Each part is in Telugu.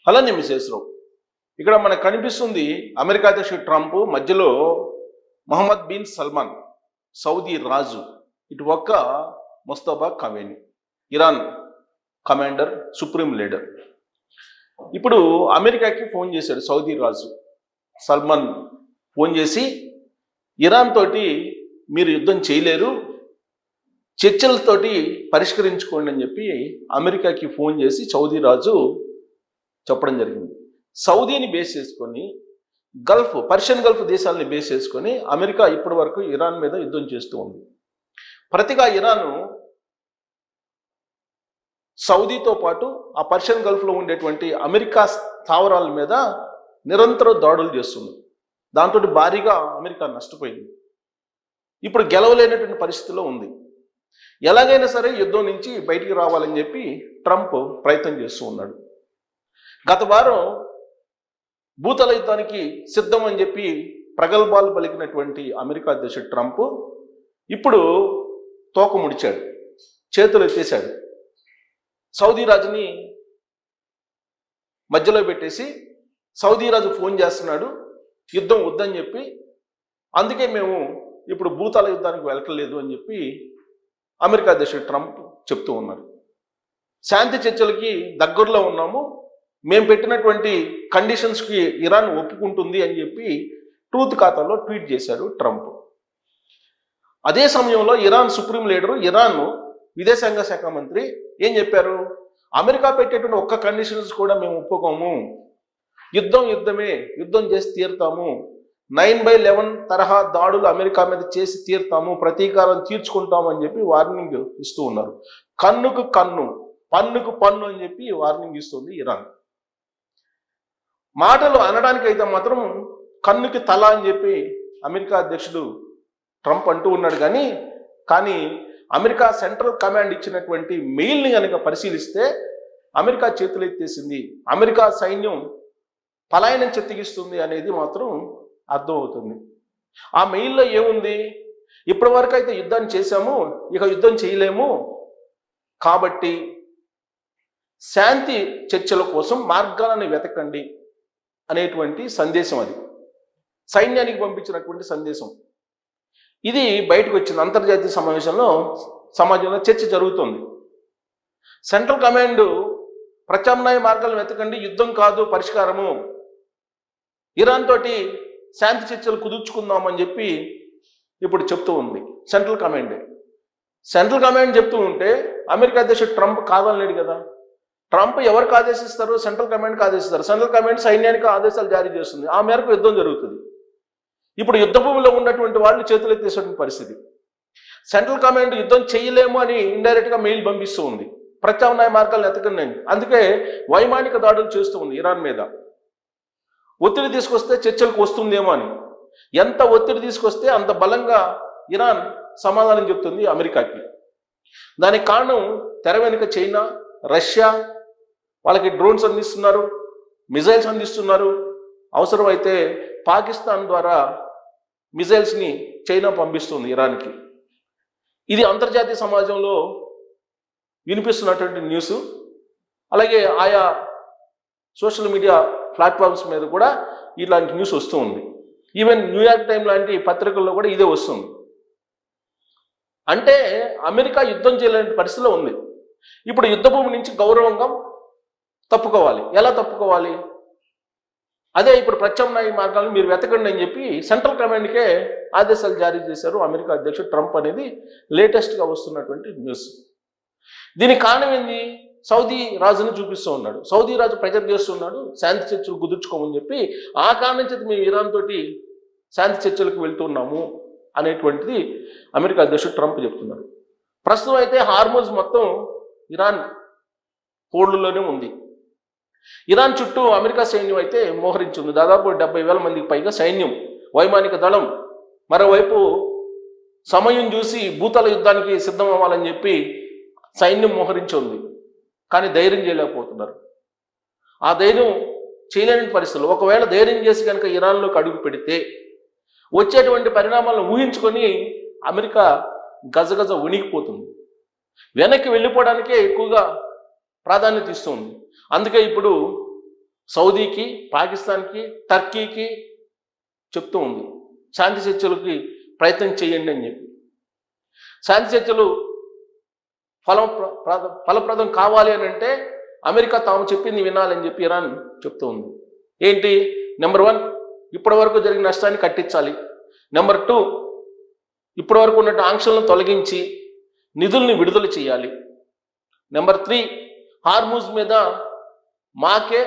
అలానే మిసేస్రావు ఇక్కడ మనకు కనిపిస్తుంది అమెరికా అధ్యక్షుడు ట్రంప్ మధ్యలో మొహమ్మద్ బిన్ సల్మాన్ సౌదీ రాజు ఇటు ఒక్క Mustafa కమేని Iran commander supreme leader. ఇప్పుడు అమెరికాకి ఫోన్ చేశాడు సౌదీ రాజు సల్మాన్ ఫోన్ చేసి ఇరాన్ తోటి మీరు యుద్ధం చేయలేరు, చర్చలతోటి పరిష్కరించుకోండి అని చెప్పి అమెరికాకి ఫోన్ చేసి సౌదీ రాజు చెప్పడం జరిగింది. సౌదీని బేస్ చేసుకొని పర్షియన్ గల్ఫ్ దేశాలని బేస్ చేసుకొని అమెరికా ఇప్పటి వరకు ఇరాన్ మీద యుద్ధం చేస్తూ ఉంది. ప్రతిగా ఇరాను సౌదీతో పాటు ఆ పర్షియన్ గల్ఫ్లో ఉండేటువంటి అమెరికా స్థావరాల మీద నిరంతరం దాడులు చేస్తుంది. దాంతో భారీగా అమెరికా నష్టపోయింది. ఇప్పుడు గెలవలేనటువంటి పరిస్థితిలో ఉంది. ఎలాగైనా సరే యుద్ధం నుంచి బయటికి రావాలని చెప్పి ట్రంప్ ప్రయత్నం చేస్తూ ఉన్నాడు. గత వారం భూతల యుద్ధానికి సిద్ధం అని చెప్పి ప్రగల్భాలు పలికినటువంటి అమెరికా అధ్యక్షుడు ట్రంప్ ఇప్పుడు తోక ముడిచాడు, చేతులు ఎత్తేశాడు. సౌదీ రాజుని మధ్యలో పెట్టేసి సౌదీ రాజు ఫోన్ చేస్తున్నాడు యుద్ధం వద్దని చెప్పి, అందుకే మేము ఇప్పుడు భూతాల యుద్ధానికి వెళ్ళట్లేదు అని చెప్పి అమెరికా అధ్యక్షుడు ట్రంప్ చెప్తూ ఉన్నారు. శాంతి చర్చలకి దగ్గరలో ఉన్నాము, మేము పెట్టినటువంటి కండిషన్స్కి ఇరాన్ ఒప్పుకుంటుంది అని చెప్పి ట్రూత్ ఖాతాలో ట్వీట్ చేశాడు ట్రంప్. అదే సమయంలో ఇరాన్ సుప్రీం లీడరు, ఇరాన్ విదేశాంగ శాఖ మంత్రి ఏం చెప్పారు? అమెరికా పెట్టేటువంటి ఒక్క కండిషన్స్ కూడా మేము ఒప్పుకోము, యుద్ధమే, యుద్ధం చేసి తీరుతాము, 9/11 తరహా దాడులు అమెరికా మీద చేసి తీరుతాము, ప్రతీకారం తీర్చుకుంటాము అని చెప్పి వార్నింగ్ ఇస్తూ ఉన్నారు. కన్నుకు కన్ను, పన్నుకు పన్ను అని చెప్పి వార్నింగ్ ఇస్తుంది ఇరాన్. మాటలు అనడానికైతే మాత్రం కన్నుకి తల అని చెప్పి అమెరికా అధ్యక్షుడు ట్రంప్ అంటూ ఉన్నాడు. కానీ అమెరికా సెంట్రల్ కమాండ్ ఇచ్చినటువంటి మెయిల్ని కనుక పరిశీలిస్తే అమెరికా చేతులు ఎత్తేసింది, అమెరికా సైన్యం పలాయనం చెత్తిగిస్తుంది అనేది మాత్రం అర్థమవుతుంది. ఆ మెయిల్లో ఏముంది? ఇప్పటి వరకు అయితే యుద్ధాన్ని చేశాము, ఇక యుద్ధం చేయలేము, కాబట్టి శాంతి చర్చల కోసం మార్గాలను వెతకండి అనేటువంటి సందేశం. అది సైన్యానికి పంపించినటువంటి సందేశం. ఇది బయటకు వచ్చింది. అంతర్జాతీయ సమాజంలో చర్చ జరుగుతుంది. సెంట్రల్ కమాండ్ ప్రత్యామ్నాయ మార్గాలను వెతకండి, యుద్ధం కాదు పరిష్కారము, ఇరాన్ తోటి శాంతి చర్చలు కుదుర్చుకుందామని చెప్పి ఇప్పుడు చెప్తూ ఉంది సెంట్రల్ కమాండ్ చెప్తూ ఉంటే అమెరికా అధ్యక్షుడు ట్రంప్ కాదనలేడు కదా. ట్రంప్ ఎవరికి ఆదేశిస్తారు? సెంట్రల్ కమాండ్కి ఆదేశిస్తారు. సెంట్రల్ కమాండ్ సైన్యానికి ఆదేశాలు జారీ చేస్తుంది. ఆ మేరకు యుద్ధం జరుగుతుంది. ఇప్పుడు యుద్ధ భూమిలో ఉన్నటువంటి వాళ్ళు చేతులు ఎత్తేసేటువంటి పరిస్థితి. సెంట్రల్ కమాండ్ యుద్ధం చేయలేము అని ఇండైరెక్ట్గా మెయిల్ పంపిస్తూ ఉంది, ప్రత్యామ్నాయ మార్గాలను ఎతకండి. అందుకే వైమానిక దాడులు చేస్తూ ఉంది ఇరాన్ మీద. ఒత్తిడి తీసుకొస్తే చర్చలకు వస్తుందేమో అని. ఎంత ఒత్తిడి తీసుకొస్తే అంత బలంగా ఇరాన్ సమాధానం చెప్తుంది అమెరికాకి. దానికి కారణం తెర వెనుక చైనా, రష్యా వాళ్ళకి డ్రోన్స్ అందిస్తున్నారు, మిజైల్స్ అందిస్తున్నారు. అవసరమైతే పాకిస్తాన్ ద్వారా మిజైల్స్ని చైనా పంపిస్తుంది ఇరాన్కి. ఇది అంతర్జాతీయ సమాజంలో వినిపిస్తున్నటువంటి న్యూస్. అలాగే ఆయా సోషల్ మీడియా ప్లాట్ఫామ్స్ మీద కూడా ఇలాంటి న్యూస్ వస్తూ ఉంది. ఈవెన్ న్యూయార్క్ టైమ్ లాంటి పత్రికల్లో కూడా ఇదే వస్తుంది. అంటే అమెరికా యుద్ధం చేయలేని పరిస్థితిలో ఉంది. ఇప్పుడు యుద్ధ భూమి నుంచి గౌరవంగా తప్పుకోవాలి. ఎలా తప్పుకోవాలి? అదే ఇప్పుడు ప్రత్యామ్నాయ మార్గాలను మీరు వెతకండి అని చెప్పి సెంట్రల్ కమాండ్కే ఆదేశాలు జారీ చేశారు అమెరికా అధ్యక్షుడు ట్రంప్ అనేది లేటెస్ట్గా వస్తున్నటువంటి న్యూస్. దీనికి కారణం ఏంది? సౌదీ రాజుని చూపిస్తూ ఉన్నాడు. సౌదీ రాజు ప్రెజర్ చేస్తున్నాడు శాంతి చర్చలు కుదుర్చుకోమని చెప్పి. ఆ కారణం చేత మేము ఇరాన్ తోటి శాంతి చర్చలకు వెళ్తున్నాము అనేటువంటిది అమెరికా అధ్యక్షుడు ట్రంప్ చెప్తున్నాడు. ప్రస్తుతం అయితే హార్మోజ్ మొత్తం ఇరాన్ హోల్డ్లోనే ఉంది. ఇరాన్ చుట్టూ అమెరికా సైన్యం అయితే మోహరించింది. దాదాపు 70,000 మందికి పైగా సైన్యం, వైమానిక దళం. మరోవైపు సమయం చూసి భూతల యుద్ధానికి సిద్ధం అవ్వాలని చెప్పి సైన్యం మోహరించి ఉంది. కానీ ధైర్యం చేయలేకపోతున్నారు. ఆ ధైర్యం చేయలేని పరిస్థితులు. ఒకవేళ ధైర్యం చేసి కనుక ఇరాన్లోకి అడుగు పెడితే వచ్చేటువంటి పరిణామాలను ఊహించుకొని అమెరికా గజగజ వణికిపోతుంది. వెనక్కి వెళ్ళిపోవడానికే ఎక్కువగా ప్రాధాన్యత ఇస్తుంది. అందుకే ఇప్పుడు సౌదీకి, పాకిస్తాన్కి, టర్కీకి చెప్తూ ఉంది శాంతి చర్చలకి ప్రయత్నం చేయండి అని చెప్పి. శాంతి చర్చలు ఫలప్రదం కావాలి అని అంటే అమెరికా తాము చెప్పింది వినాలని చెప్పి ఇరాన్ చెప్తూ ఉంది. ఏంటి? నెంబర్ 1, ఇప్పటి వరకు జరిగిన నష్టాన్ని కట్టించాలి. నెంబర్ 2, ఇప్పటి వరకు ఉన్నట్టు ఆంక్షలను తొలగించి నిధుల్ని విడుదల చేయాలి. నెంబర్ 3, హార్మూజ్ మీద మాకే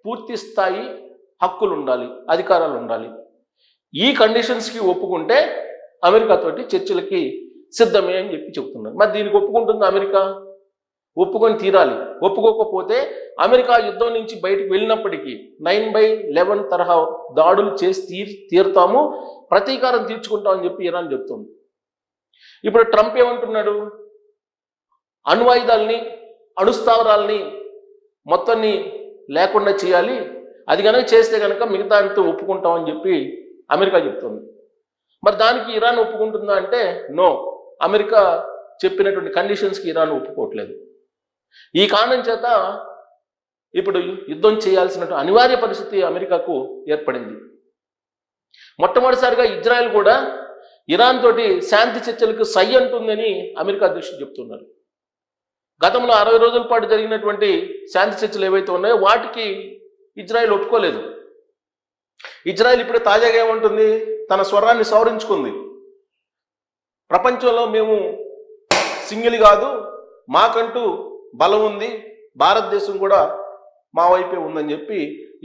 పూర్తి స్థాయి హక్కులు ఉండాలి, అధికారాలు ఉండాలి. ఈ కండిషన్స్కి ఒప్పుకుంటే అమెరికాతోటి చర్చలకి సిద్ధమే అని చెప్పి చెప్తున్నారు. మరి దీనికి ఒప్పుకుంటుంది అమెరికా? ఒప్పుకొని తీరాలి. ఒప్పుకోకపోతే అమెరికా యుద్ధం నుంచి బయటకు వెళ్ళినప్పటికీ 9/11 తరహా దాడులు చేసి తీరుతాము, ప్రతీకారం తీర్చుకుంటామని చెప్పి ఇరాన్ చెప్తుంది. ఇప్పుడు ట్రంప్ ఏమంటున్నాడు? అణ్వాయుధాలని, అణుస్థావరాలని మొత్తాన్ని లేకుండా చేయాలి, అది కనుక చేస్తే కనుక మిగతా అంతా ఒప్పుకుంటామని చెప్పి అమెరికా చెప్తుంది. మరి దానికి ఇరాన్ ఒప్పుకుంటుందా అంటే నో. అమెరికా చెప్పినటువంటి కండిషన్స్కి ఇరాన్ ఒప్పుకోవట్లేదు. ఈ కారణం చేత ఇప్పుడు యుద్ధం చేయాల్సిన అనివార్య పరిస్థితి అమెరికాకు ఏర్పడింది. మొట్టమొదటిసారిగా ఇజ్రాయెల్ కూడా ఇరాన్ తోటి శాంతి చర్చలకు సై అంటుందని అమెరికా అధ్యక్షుడు చెప్తున్నారు. గతంలో 60 రోజుల పాటు జరిగినటువంటి శాంతి చర్చలు ఏవైతే ఉన్నాయో వాటికి ఇజ్రాయెల్ ఒప్పుకోలేదు. ఇజ్రాయెల్ ఇప్పుడే తాజాగా ఏమంటుంది? తన స్వరాన్ని సవరించుకుంది. ప్రపంచంలో మేము సింగిల్ కాదు, మాకంటూ బలం ఉంది, భారతదేశం కూడా మా వైపే ఉందని చెప్పి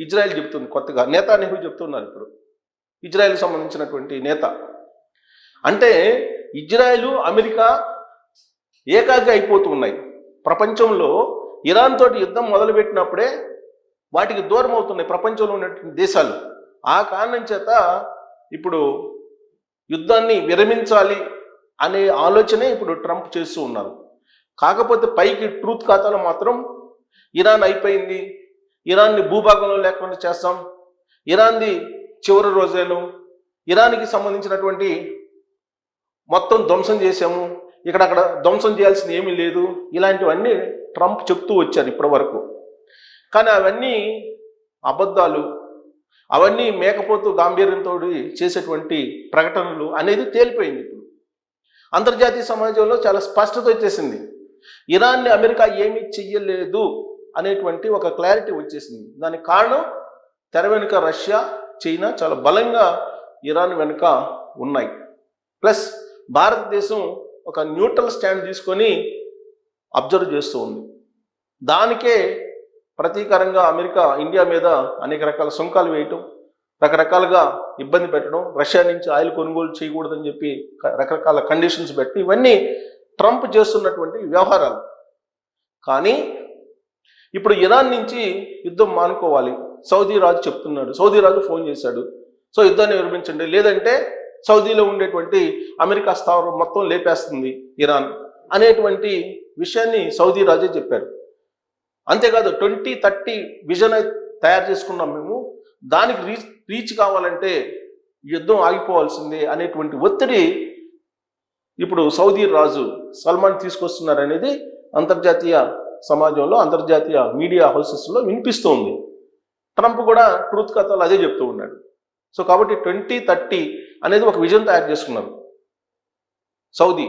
ఇజ్రాయెల్ చెప్తుంది. కొత్తగా నెతన్యాహు చెప్తున్నారు ఇప్పుడు, ఇజ్రాయెల్కి సంబంధించినటువంటి నేత. అంటే ఇజ్రాయెల్, అమెరికా ఏకాగ్ర అయిపోతూ ఉన్నాయి. ప్రపంచంలో ఇరాన్ తోటి యుద్ధం మొదలుపెట్టినప్పుడే వాటికి దూరం అవుతున్నాయి ప్రపంచంలో ఉన్నటువంటి దేశాలు. ఆ కారణం చేత ఇప్పుడు యుద్ధాన్ని విరమించాలి అనే ఆలోచనే ఇప్పుడు ట్రంప్ చేస్తూ ఉన్నారు. కాకపోతే పైకి ట్రూత్ ఖాతాలో మాత్రం ఇరాన్ అయిపోయింది, ఇరాన్ని భూభాగంలో లేకుండా చేస్తాం, ఇరాన్ది చివరి రోజేను, ఇరాన్కి సంబంధించినటువంటి మొత్తం ధ్వంసం చేసాము, ఇక్కడక్కడ ధ్వంసం చేయాల్సింది ఏమీ లేదు, ఇలాంటివన్నీ ట్రంప్ చెప్తూ వచ్చారు ఇప్పటి వరకు. కానీ అవన్నీ అబద్ధాలు, అవన్నీ మేకపోతూ గాంభీర్యంతో చేసేటువంటి ప్రకటనలు అనేది తేలిపోయింది. ఇప్పుడు అంతర్జాతీయ సమాజంలో చాలా స్పష్టత వచ్చేసింది. ఇరాన్ని అమెరికా ఏమీ చెయ్యలేదు అనేటువంటి ఒక క్లారిటీ వచ్చేసింది. దానికి కారణం తెర వెనుక రష్యా, చైనా చాలా బలంగా ఇరాన్ వెనుక ఉన్నాయి. ప్లస్ భారతదేశం ఒక న్యూట్రల్ స్టాండ్ తీసుకొని అబ్జర్వ్ చేస్తూ ఉంది. దానికే ప్రతీకారంగా అమెరికా ఇండియా మీద అనేక రకాల సుంకాలు వేయటం, రకరకాలుగా ఇబ్బంది పెట్టడం, రష్యా నుంచి ఆయిల్ కొనుగోలు చేయకూడదని చెప్పి రకరకాల కండిషన్స్ పెట్టి, ఇవన్నీ ట్రంప్ చేస్తున్నటువంటి వ్యవహారాలు. కానీ ఇప్పుడు ఇరాన్ నుంచి యుద్ధం మానుకోవాలి, సౌదీ రాజు చెప్తున్నాడు. సౌదీ రాజు ఫోన్ చేశాడు, సో యుద్ధాన్ని విరమించండి, లేదంటే సౌదీలో ఉండేటువంటి అమెరికా స్థావరం మొత్తం లేపేస్తుంది ఇరాన్ అనేటువంటి విషయాన్ని సౌదీ రాజే చెప్పాడు. అంతేకాదు 2030 విజన్ తయారు చేసుకున్నాం మేము, దానికి రీచ్ కావాలంటే యుద్ధం ఆగిపోవాల్సిందే అనేటువంటి ఒత్తిడి ఇప్పుడు సౌదీ రాజు సల్మాన్ తీసుకొస్తున్నారనేది అంతర్జాతీయ సమాజంలో, అంతర్జాతీయ మీడియా హౌసెస్లో వినిపిస్తోంది. ట్రంప్ కూడా ట్రూత్ కథలు అదే చెప్తూ ఉన్నాడు. సో కాబట్టి 2030 అనేది ఒక విజన్ తయారు చేసుకున్నారు సౌదీ.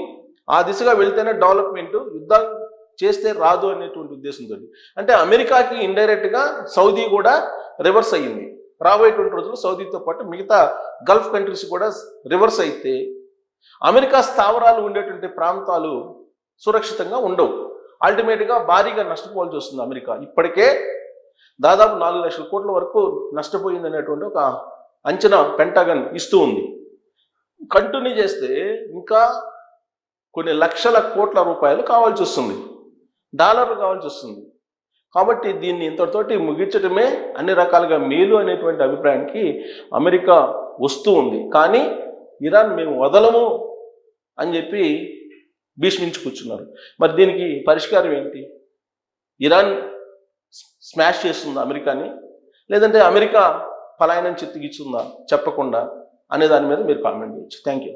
ఆ దిశగా వెళ్తేనే డెవలప్మెంట్, యుద్ధాలు చేస్తే రాదు అనేటువంటి ఉద్దేశంతో. అంటే అమెరికాకి ఇండైరెక్ట్గా సౌదీ కూడా రివర్స్ అయ్యింది. రాబోయేటువంటి రోజుల్లో సౌదీతో పాటు మిగతా గల్ఫ్ కంట్రీస్ కూడా రివర్స్ అయితే అమెరికా స్థావరాలు ఉండేటువంటి ప్రాంతాలు సురక్షితంగా ఉండవు. అల్టిమేట్గా భారీగా నష్టపోవాల్సి వస్తుంది అమెరికా. ఇప్పటికే దాదాపు 4 లక్షల కోట్ల వరకు నష్టపోయింది అనేటువంటి ఒక అంచనా పెంటగన్ ఇస్తూ ఉంది. కంటిన్యూ చేస్తే ఇంకా కొన్ని లక్షల కోట్ల రూపాయలు కావాల్సి వస్తుంది, డాలర్లు కావాల్సి వస్తుంది. కాబట్టి దీన్ని ఇంతటితోటి ముగించడమే అన్ని రకాలుగా మేలు అనేటువంటి అభిప్రాయానికి అమెరికా వస్తూ ఉంది. కానీ ఇరాన్ మేము వదలము అని చెప్పి భీష్మించి కూర్చున్నారు. మరి దీనికి పరిష్కారం ఏంటి? ఇరాన్ స్మాష్ చేస్తుందా అమెరికాని, లేదంటే అమెరికా పలాయనం చిత్తిగిస్తుందా చెప్పకుండా అనే దాని మీద మీరు కామెంట్ చేయొచ్చు. Thank you.